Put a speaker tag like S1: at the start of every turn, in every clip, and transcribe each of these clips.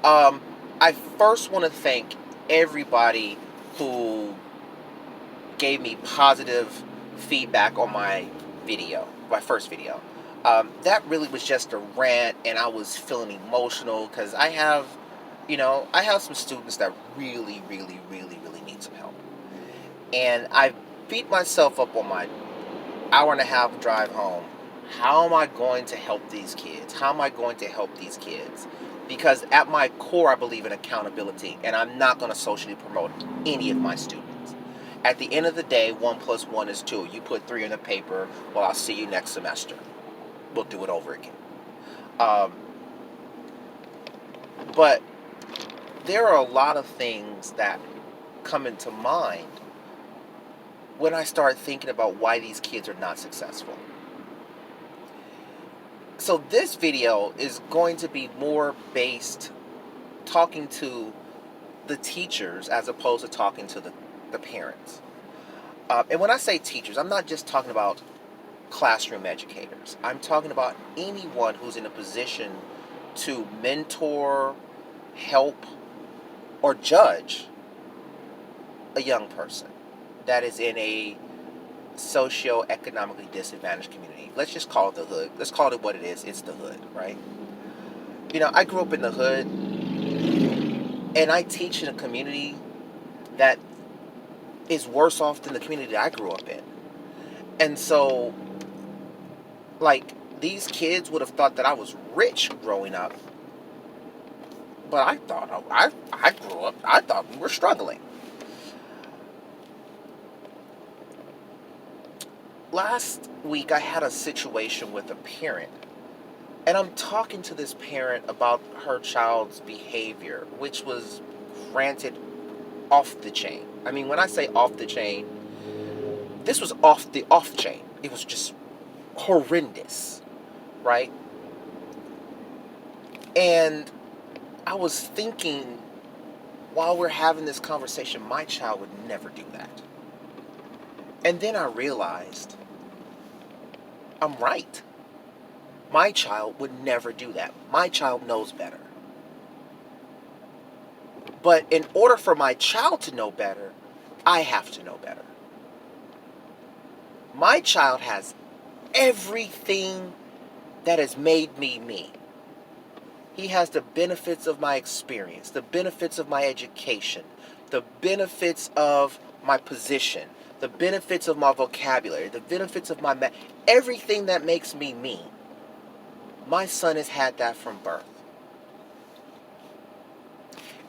S1: Um, I first want to thank everybody who gave me positive feedback on my first video. That really was just a rant, and I was feeling emotional because I have some students that really, really, really, really need some help. And I beat myself up on my hour and a half drive home. How am I going to help these kids? How am I going to help these kids? Because at my core, I believe in accountability, and I'm not going to socially promote any of my students. At the end of the day, 1 plus 1 is 2. You put 3 in the paper, well, I'll see you next semester. We'll do it over again. Um, but there are a lot of things that come into mind when I start thinking about why these kids are not successful. So this video is going to be more based talking to the teachers as opposed to talking to the parents. And when I say teachers, I'm not just talking about classroom educators. I'm talking about anyone who's in a position to mentor, help, or judge a young person that is in a socio-economically disadvantaged community. Let's just call it the hood. Let's call it what it is. It's the hood, right? I grew up in the hood, and I teach in a community that is worse off than the community that I grew up in. And so, like, these kids would have thought that I was rich growing up, but I grew up, I thought we were struggling. Last week, I had a situation with a parent, and I'm talking to this parent about her child's behavior, which was, granted, off the chain. I mean, when I say off the chain, this was off chain. It was just horrendous, right? And I was thinking, while we're having this conversation, my child would never do that. And then I realized I'm right. My child would never do that. My child knows better. But in order for my child to know better, I have to know better. My child has everything that has made me me. He has the benefits of my experience, the benefits of my education, the benefits of my position, the benefits of my vocabulary, the benefits of my everything that makes me me. My son has had that from birth.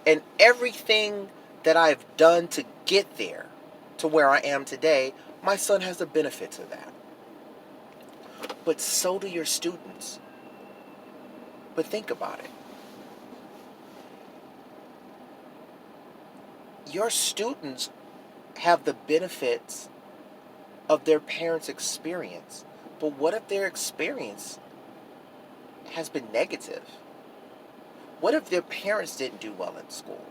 S1: And everything that I've done to get there, to where I am today, my son has the benefits of that. But so do your students. But think about it. Your students have the benefits of their parents' experience. But what if their experience has been negative? What if their parents didn't do well in school?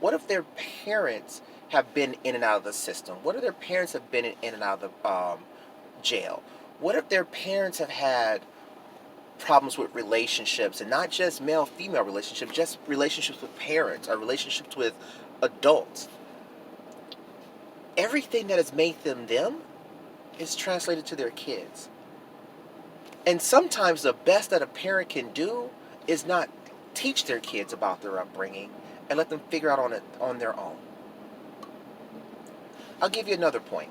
S1: What if their parents have been in and out of the system? What if their parents have been in and out of the jail? What if their parents have had problems with relationships, and not just male-female relationships, just relationships with parents or relationships with adults? Everything that has made them them is translated to their kids. And sometimes the best that a parent can do is not teach their kids about their upbringing and let them figure out on it on their own. I'll give you another point.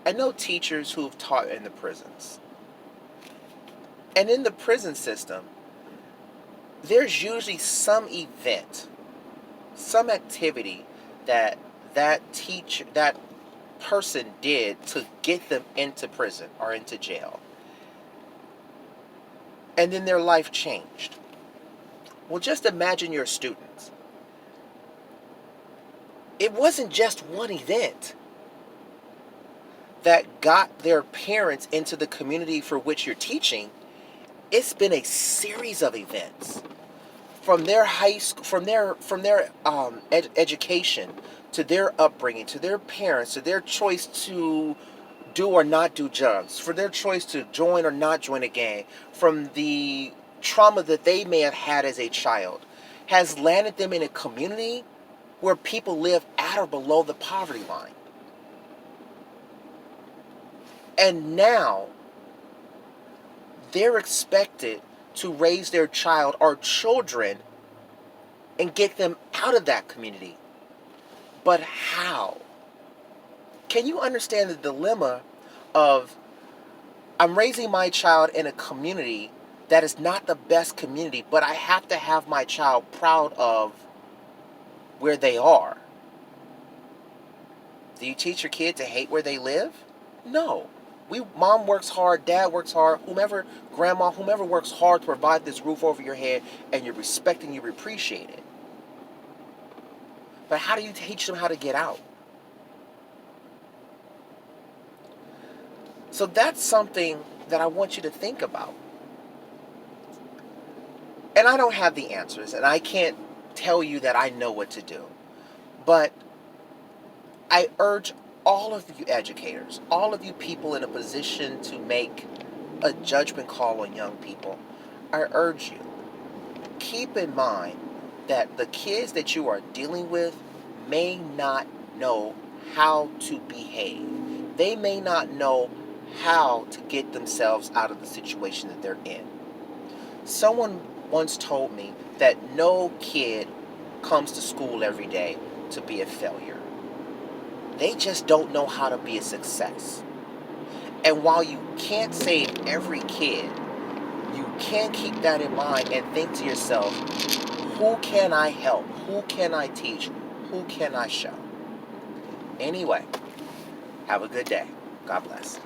S1: I know teachers who've taught in the prisons. And in the prison system, there's usually some event, some activity that that person did to get them into prison or into jail. And then their life changed. Well, just imagine your students. It wasn't just one event that got their parents into the community for which you're teaching. It's been a series of events, from their high school, from their education, to their upbringing, to their parents, to their choice to do or not do drugs, for their choice to join or not join a gang, from the trauma that they may have had as a child has landed them in a community where people live at or below the poverty line. And now they're expected to raise their child or children and get them out of that community. But how? Can you understand the dilemma of, I'm raising my child in a community that is not the best community, but I have to have my child proud of where they are? Do you teach your kid to hate where they live? No. Mom works hard, dad works hard, whomever, grandma, whomever works hard to provide this roof over your head, and you respect and you appreciate it. But how do you teach them how to get out? So that's something that I want you to think about. And I don't have the answers, and I can't tell you that I know what to do. But I urge all of you educators, all of you people in a position to make a judgment call on young people, I urge you, keep in mind that the kids that you are dealing with may not know how to behave. They may not know how to get themselves out of the situation that they're in. Someone once told me that no kid comes to school every day to be a failure. They just don't know how to be a success. And while you can't save every kid, you can keep that in mind and think to yourself, who can I help? Who can I teach? Who can I show? Anyway, have a good day. God bless.